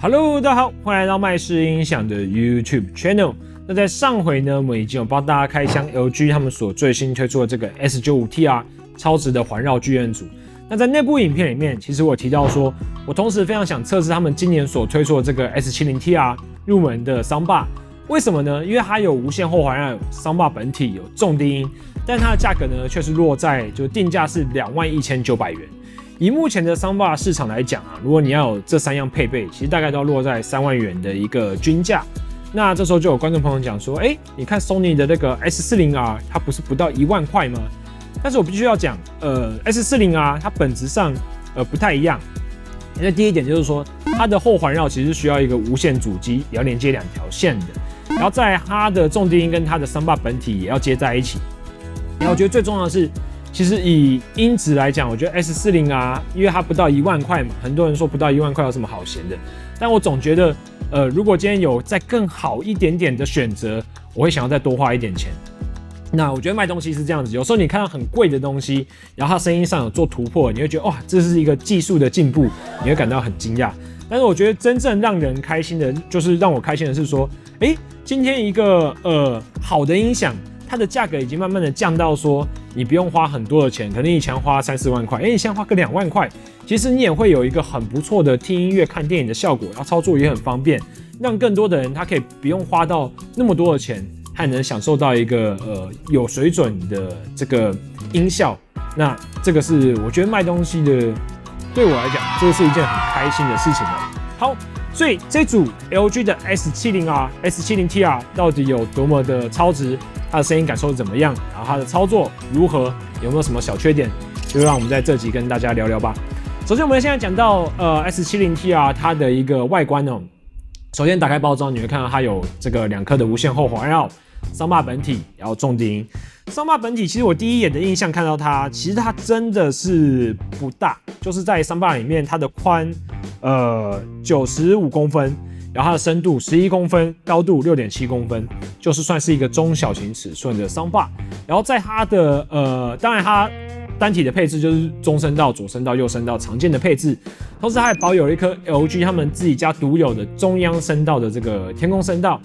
Hello， 大家好，欢迎来到麦氏音响的 YouTube Channel。那在上回呢，我们已经有帮大家开箱 LG 他们所最新推出的这个 S95TR 超值的环绕剧院组。那在那部影片里面，其实我提到说，我同时非常想测试他们今年所推出的这个 S70TR 入门的 Soundbar。为什么呢？因为它有无线后环绕，Soundbar 本体有重低音，但它的价格呢却是落在就定价是21,900元。以目前的 Soundbar 市场来讲啊，如果你要有这3样配备，其实大概都要落在3万元的一个均价。那这时候就有观众朋友讲说，你看 Sony 的那个 S40R， 它不是不到1万块吗？但是我必须要讲，S40R 它本质上不太一样。那第一点就是说，它的后环绕其实需要一个无线主机，也要连接2条线的，然后在它的重低音跟它的 Soundbar 本体也要接在一起。然后我觉得最重要的是，其实以音质来讲，我觉得 S40R 因为它不到1万块嘛，很多人说不到1万块有什么好嫌的，但我总觉得，如果今天有再更好一点点的选择，我会想要再多花一点钱。那我觉得卖东西是这样子，有时候你看到很贵的东西，然后它声音上有做突破，你会觉得哇，这是一个技术的进步，你会感到很惊讶。但是我觉得真正让人开心的，就是让我开心的是说，今天一个好的音响，它的价格已经慢慢的降到说，你不用花很多的钱，可能以前花3-4万块，你现在花个2万块，其实你也会有一个很不错的听音乐、看电影的效果，然后操作也很方便，让更多的人他可以不用花到那么多的钱，还能享受到一个有水准的这个音效。那这个是我觉得卖东西的，对我来讲，这个是一件很开心的事情了。好，所以这组 LG 的 S70TR 到底有多么的超值？它的声音感受怎么样？然后它的操作如何？有没有什么小缺点？就让我们在这集跟大家聊聊吧。首先，我们现在讲到S70TR 它的一个外观哦。首先打开包装，你会看到它有这个2颗的无线后环绕，Soundbar本体，然后重低音。Soundbar本体其实我第一眼的印象看到它，其实它真的是不大，就是在Soundbar里面，它的宽95公分。然后它的深度11公分，高度6.7公分，就是算是一个中小型尺寸的Soundbar。然后在它的当然它单体的配置就是中声道、左声道、右声道常见的配置，同时它还保有一颗 LG 他们自己家独有的中央声道的这个天空声道。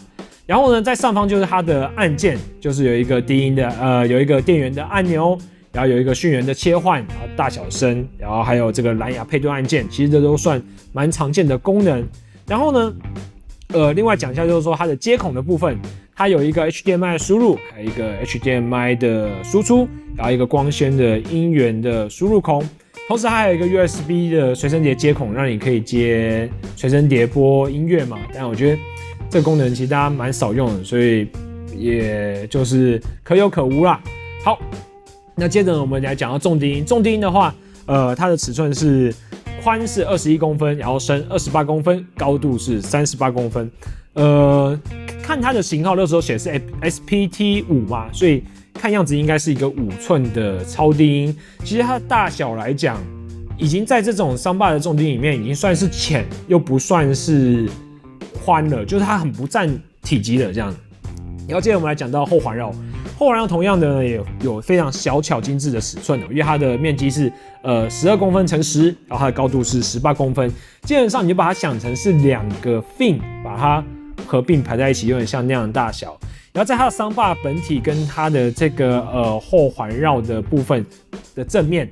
然后呢，在上方就是它的按键，就是有一个低音的有一个电源的按钮，然后有一个讯源的切换，然后大小声，然后还有这个蓝牙配对按键，其实这都算蛮常见的功能。然后呢，另外讲一下，就是说它的接孔的部分，它有一个 HDMI 的输入，还有一个 HDMI 的输出，然后一个光纤的音源的输入孔，同时它还有一个 USB 的随身碟接孔，让你可以接随身碟播音乐嘛。但我觉得这个功能其实大家蛮少用的，所以也就是可有可无啦。好，那接着我们来讲到重低音。重低音的话，它的尺寸是宽是21公分，然后深28公分，高度是38公分。看它的型号，那时候写的是 SPT5 嘛，所以看样子应该是一个5寸的超低音。其实它的大小来讲，已经在这种Soundbar的重低音里面，已经算是浅，又不算是宽了，就是它很不占体积的这样。然后接着我们来讲到后环绕。后环绕同样的呢，也有非常小巧精致的尺寸的，因为它的面积是12公分乘10，然后它的高度是18公分。基本上你就把它想成是2个 fin， 把它合并排在一起，有点像那样的大小。然后在它的Soundbar本体跟它的这个后环绕的部分的正面，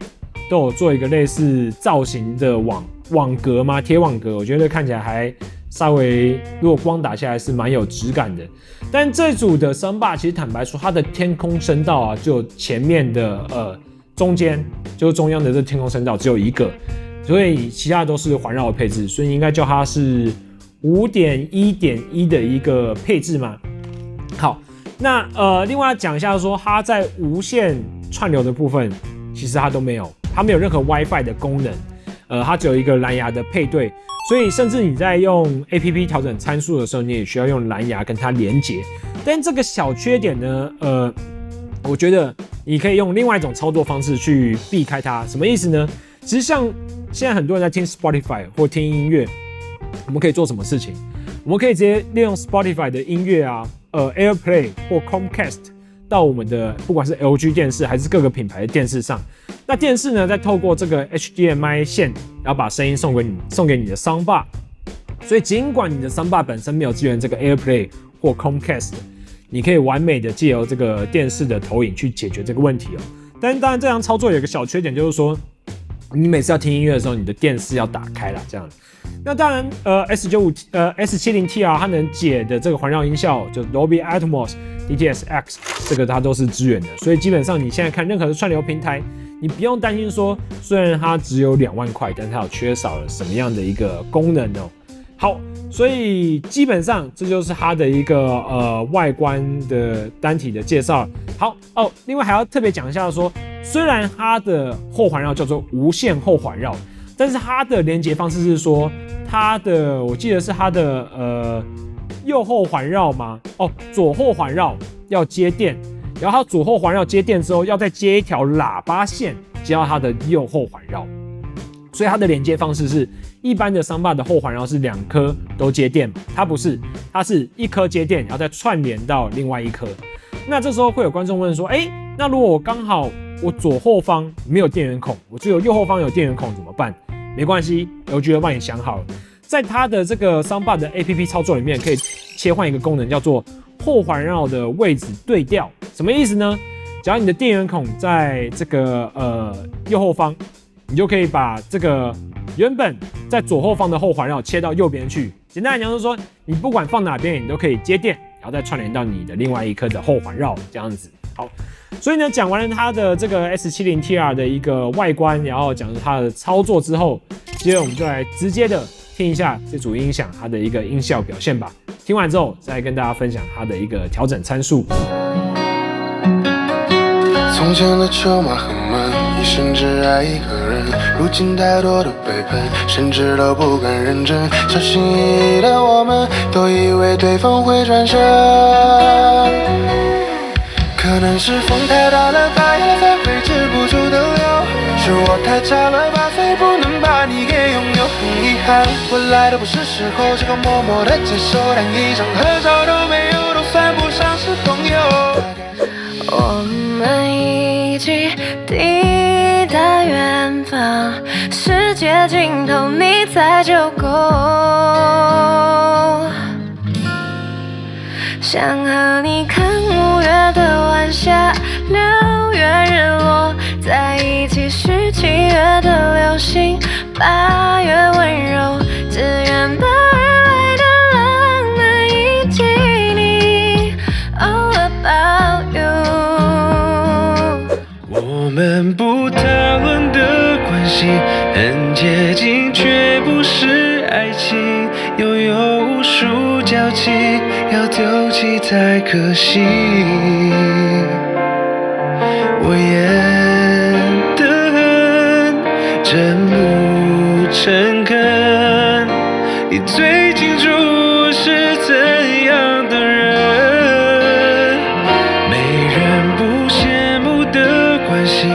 都有做一个类似造型的网格嘛，铁网格，我觉得看起来还稍微，如果光打下来是蛮有质感的。但这组的Soundbar其实坦白说，它的天空声道啊，就前面的中间就是中央的这天空声道只有一个，所以其他都是环绕的配置，所以应该叫它是 5.1.1 的一个配置嘛。好，那另外讲一下说，它在无线串流的部分，其实它都没有，它没有任何 WiFi 的功能，它只有一个蓝牙的配对。所以，甚至你在用 APP 调整参数的时候，你也需要用蓝牙跟它连接。但这个小缺点呢，我觉得你可以用另外一种操作方式去避开它。什么意思呢？其实像现在很多人在听 Spotify 或听音乐，我们可以做什么事情？我们可以直接利用 Spotify 的音乐啊，AirPlay 或 Chromecast 到我们的不管是 LG 电视还是各个品牌的电视上。那电视呢，再透过这个 HDMI 线，然后把声音送给你的Soundbar，所以尽管你的 Soundbar 本身没有支援这个 AirPlay 或 Chromecast， 你可以完美的借由这个电视的投影去解决这个问题哦。但当然这样操作有一个小缺点，就是说你每次要听音乐的时候，你的电视要打开啦，这样。那当然S70TR 它能解的这个环绕音效，就 Dolby Atmos、DTS-X 这个它都是支援的，所以基本上你现在看任何的串流平台，你不用担心说，虽然它只有2万块，但它有缺少了什么样的一个功能哦。好，所以基本上这就是它的一个外观的单体的介绍。好哦，另外还要特别讲一下说，虽然它的后环绕叫做无线后环绕，但是它的连接方式是说，我记得是它的右后环绕吗？哦，左后环绕要接电，然后它左后环绕接电之后，要再接一条喇叭线接到它的右后环绕，所以它的连接方式是一般的 Soundbar 的后环绕是2颗都接电，它不是，它是1颗接电，然后再串联到另外1颗。那这时候会有观众问说，那如果我刚好我左后方没有电源孔，我只有右后方有电源孔怎么办？没关系，LG帮你想好了，在它的这个 Soundbar 的 APP 操作里面，可以切换一个功能，叫做后环绕的位置对调。什么意思呢？只要你的电源孔在这个右后方，你就可以把这个原本在左后方的后环绕切到右边去。简单来讲就是说，你不管放哪边，你都可以接电，然后再串联到你的另外1颗的后环绕，这样子。好，所以呢，讲完了它的这个 S70TR 的一个外观，然后讲了它的操作之后，接着我们就来直接的听一下这组音响它的一个音效表现吧。听完之后，再跟大家分享它的一个调整参数。从前的车马很慢，一生只爱一个人。如今太多的背叛，甚至都不敢认真。小心翼翼的我们，都以为对方会转身。可能是风太大了，把眼泪才会止不住的流。是我太差了吧，所以不能把你给拥有。很遗憾，我来的不是时候，只好默默的接受，连一张合照都没有，都算不上是朋友。我们一起抵达远方，世界尽头你在就够。想和你看5月的晚霞，6月日落，在一起是7月的流星，8月温柔，只愿把未来的浪漫以及你 all about you。我们不讨论的关系很接近，却不是爱情，拥有无数交集，要丢弃太可惜。我演得很真不诚恳，你最清楚我是怎样的人，没人不羡慕的关系。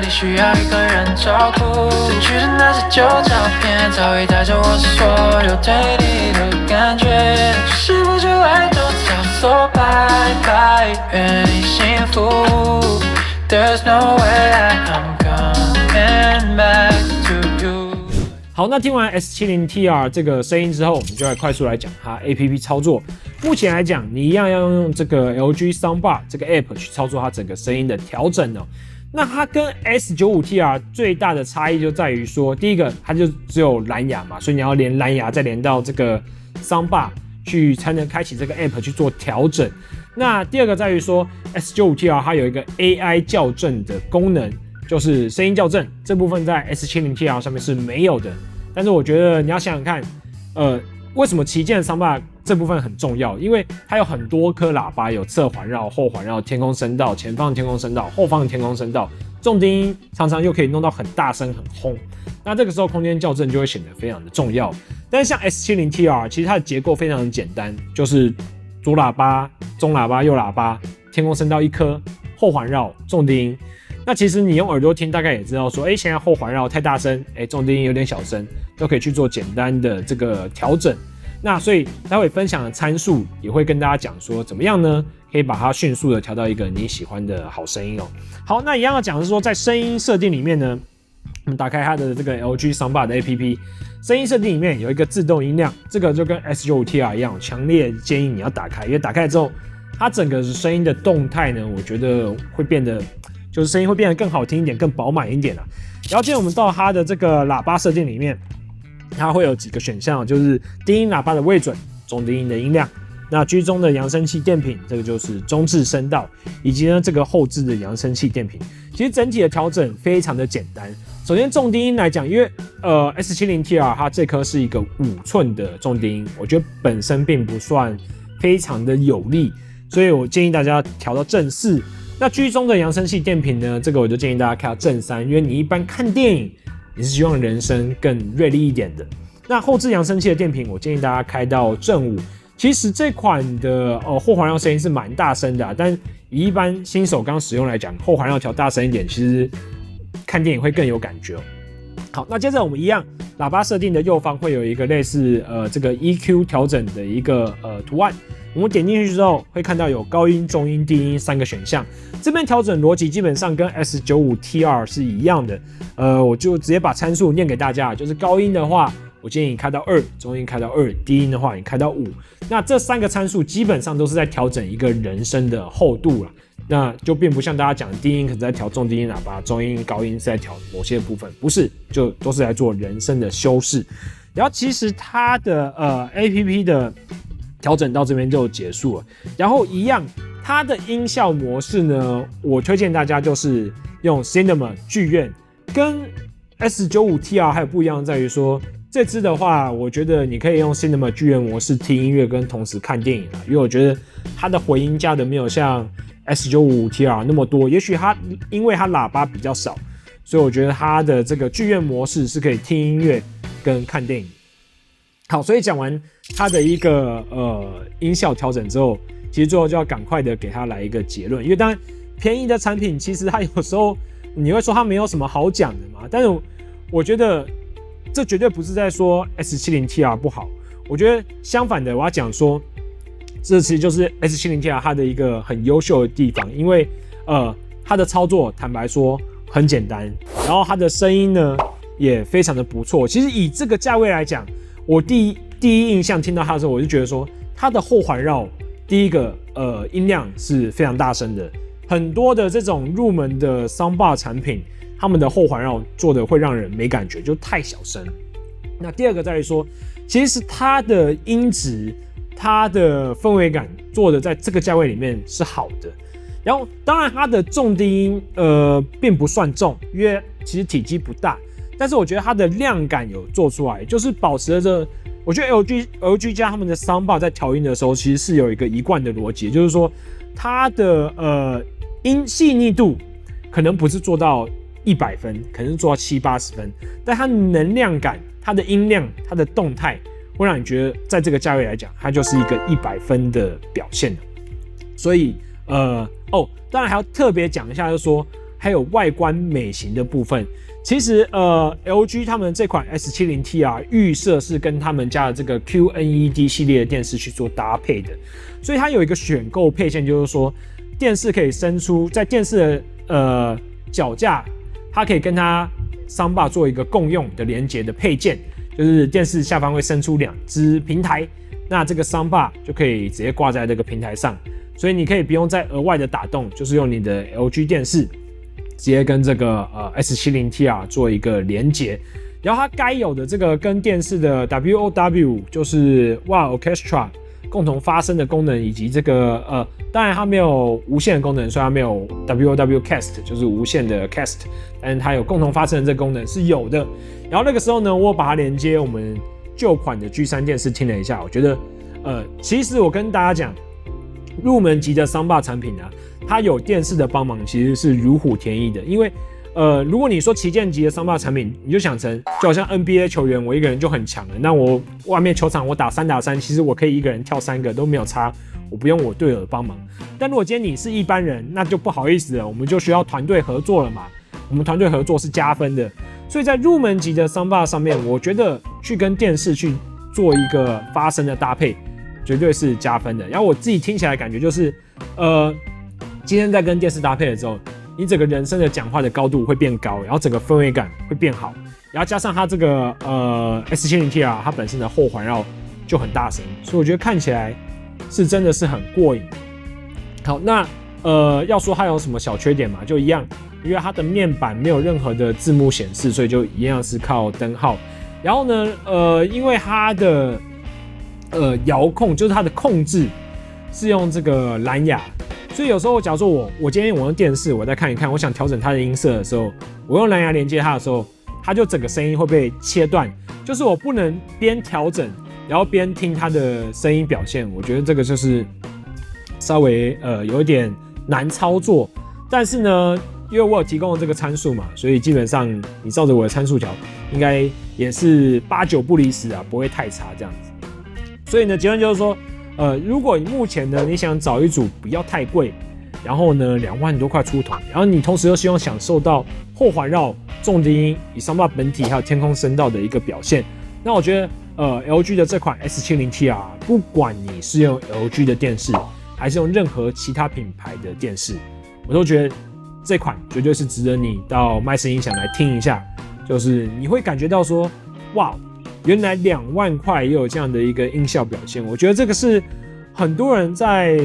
需要一个人照顾，失去的那些旧照片，早已带着我所有对你的感觉。只是不久爱都早说拜拜，愿你幸福。There's no way I'm coming back to you。好，那听完 S70TR 这个声音之后，我们就来快速来讲它 APP 操作。目前来讲，你一样要用这个 LG Soundbar 这个 App 去操作它整个声音的调整哦。那它跟 S95TR 最大的差异就在于说，第一个它就只有蓝牙嘛，所以你要连蓝牙再连到这个 Soundbar 去才能开启这个 App 去做调整。那第二个在于说 S95TR 它有一个 AI 校正的功能，就是声音校正这部分在 S70TR 上面是没有的。但是我觉得你要想想看，为什么旗舰的 Soundbar 这部分很重要？因为它有很多颗喇叭，有侧环绕、后环绕、天空声道、前方的天空声道、后方的天空声道，重低音常常又可以弄到很大声、很轰。那这个时候空间校正就会显得非常的重要。但是像 S70TR， 其实它的结构非常的简单，就是左喇叭、中喇叭、右喇叭、天空声道1颗，后环绕、重低音。那其实你用耳朵听，大概也知道说，现在后环绕太大声，重低音有点小声，都可以去做简单的这个调整。那所以待会分享的参数也会跟大家讲说怎么样呢，可以把它迅速的调到一个你喜欢的好声音哦。好，那一样要讲的是说，在声音设定里面呢，我们打开它的这个 LG Soundbar 的 APP， 声音设定里面有一个自动音量，这个就跟 S95TR 一样，强烈建议你要打开，因为打开之后，它整个声音的动态呢，我觉得会变得，就是声音会变得更好听一点，更饱满一点啊。然后接着我们到它的这个喇叭设定里面，它会有几个选项，就是低音喇叭的位准、中低音的音量。那居中的扬声器电品，这个就是中置声道，以及呢这个后置的扬声器电品。其实整体的调整非常的简单。首先重低音来讲，因为S70TR 它这颗是一个5寸的重低音，我觉得本身并不算非常的有力，所以我建议大家调到正4。那居中的扬声器电品呢，这个我就建议大家开到正3，因为你一般看电影，你是希望人声更锐利一点的。那后置扬声器的电品，我建议大家开到正5。其实这款的后环绕声音是蛮大声的但以一般新手刚使用来讲，后环绕调大声一点，其实看电影会更有感觉好，那接着我们一样，喇叭设定的右方会有一个类似这个 EQ 调整的一个图案。我们点进去之后，会看到有高音、中音、低音3个选项。这边调整逻辑基本上跟 S95TR 是一样的。我就直接把参数念给大家，就是高音的话，我建议你开到2，中音开到2，低音的话你开到5。那这3个参数基本上都是在调整一个人声的厚度啦。那就并不像大家讲的低音可能在调重低音喇叭，中音、高音是在调某些部分，不是，就都是在做人声的修饰。然后其实它的APP 的调整到这边就结束了。然后一样，它的音效模式呢，我推荐大家就是用 Cinema 剧院，跟 S95TR 还有不一样在于说，这支的话，我觉得你可以用 Cinema 剧院模式听音乐跟同时看电影啦，因为我觉得它的回音加的没有像 S95TR 那么多，也许它因为它喇叭比较少，所以我觉得它的这个剧院模式是可以听音乐跟看电影。好，所以讲完它的一个音效调整之后，其实最后就要赶快的给它来一个结论，因为当然便宜的产品其实它有时候你会说它没有什么好讲的嘛，但是我觉得这绝对不是在说 S70TR 不好，我觉得相反的，我要讲说这其实就是 S70TR 它的一个很优秀的地方，因为它的操作坦白说很简单，然后它的声音呢也非常的不错。其实以这个价位来讲，我第一印象听到它的时候，我就觉得说它的后环绕第一个音量是非常大声的，很多的这种入门的 Soundbar 产品，他们的后环绕做的会让人没感觉，就太小声。那第二个在于说，其实它的音质、它的氛围感做的在这个价位里面是好的。然后当然它的重低音并不算重，因为其实体积不大，但是我觉得它的亮感有做出来，就是保持着我觉得 LG 加他们的 Soundbar 在调音的时候，其实是有一个一贯的逻辑，就是说它的音细腻度可能不是做到100分，可能是做到70-80分，但它能量感、它的音量、它的动态，会让你觉得在这个价位来讲，它就是一个100分的表现。所以当然还要特别讲一下，就是说还有外观美型的部分。其实LG 他们这款 S70TR 预设是跟他们家的这个 QNED 系列的电视去做搭配的，所以它有一个选购配件，就是说电视可以伸出在电视的脚架，它可以跟它 Soundbar 做一个共用的连接的配件，就是电视下方会伸出2只平台，那这个 Soundbar 就可以直接挂在这个平台上，所以你可以不用再额外的打洞，就是用你的 LG 电视直接跟这个S70TR 做一个连接，然后它该有的这个跟电视的 WOW 就是 Wow Orchestra 共同发声的功能，以及这个当然它没有无线的功能，所以它没有 WOW Cast 就是无线的 Cast， 但是它有共同发声的这个功能是有的。然后那个时候呢，我把它连接我们旧款的 G3 电视听了一下，我觉得其实我跟大家讲，入门级的 Soundbar 产品啊，它有电视的帮忙，其实是如虎添翼的。因为如果你说旗舰级的 Soundbar 产品，你就想成就好像 NBA 球员，我一个人就很强了。那我外面球场我打3打3，其实我可以一个人跳3个都没有差，我不用我队友的帮忙。但如果今天你是一般人，那就不好意思了，我们就需要团队合作了嘛。我们团队合作是加分的，所以在入门级的 Soundbar 上面，我觉得去跟电视去做一个发声的搭配，绝对是加分的。然后我自己听起来感觉就是，今天在跟电视搭配的时候，你整个人声的讲话的高度会变高，然后整个氛围感会变好，然后加上它这个S70T它本身的后环绕就很大声，所以我觉得看起来是真的是很过瘾。好，那要说它有什么小缺点嘛，就一样，因为它的面板没有任何的字幕显示，所以就一样是靠灯号。然后呢，因为它的遥控就是它的控制是用这个蓝牙。所以有时候，假如说我今天我用电视，我再看一看，我想调整它的音色的时候，我用蓝牙连接它的时候，它就整个声音会被切断，就是我不能边调整，然后边听它的声音表现。我觉得这个就是稍微有一点难操作，但是呢，因为我有提供了这个参数嘛，所以基本上你照着我的参数调，应该也是8、9不离10啊，不会太差这样子。所以呢，结论就是说。如果你目前呢，你想找一组不要太贵，然后呢2万多块出头，然后你同时又希望享受到后环绕、重低音、以桑巴本体还有天空声道的一个表现，那我觉得LG 的这款 S70T 不管你是用 LG 的电视，还是用任何其他品牌的电视，我都觉得这款绝对是值得你到麦斯音响来听一下，就是你会感觉到说，哇。原来2万块也有这样的一个音效表现，我觉得这个是很多人在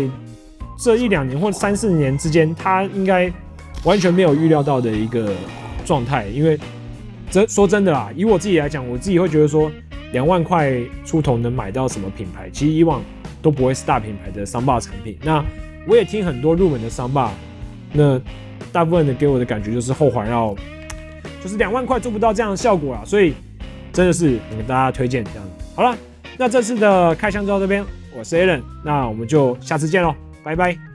这1、2年或3、4年之间，他应该完全没有预料到的一个状态。因为说真的啦，以我自己来讲，我自己会觉得说2万块出头能买到什么品牌，其实以往都不会是大品牌的桑巴产品。那我也听很多入门的桑巴，那大部分的给我的感觉就是后环绕，就是2万块做不到这样的效果啦，所以。真的是给大家推荐这样子。好了，那这次的开箱就到这边，我是 Alan， 那我们就下次见喽，拜拜。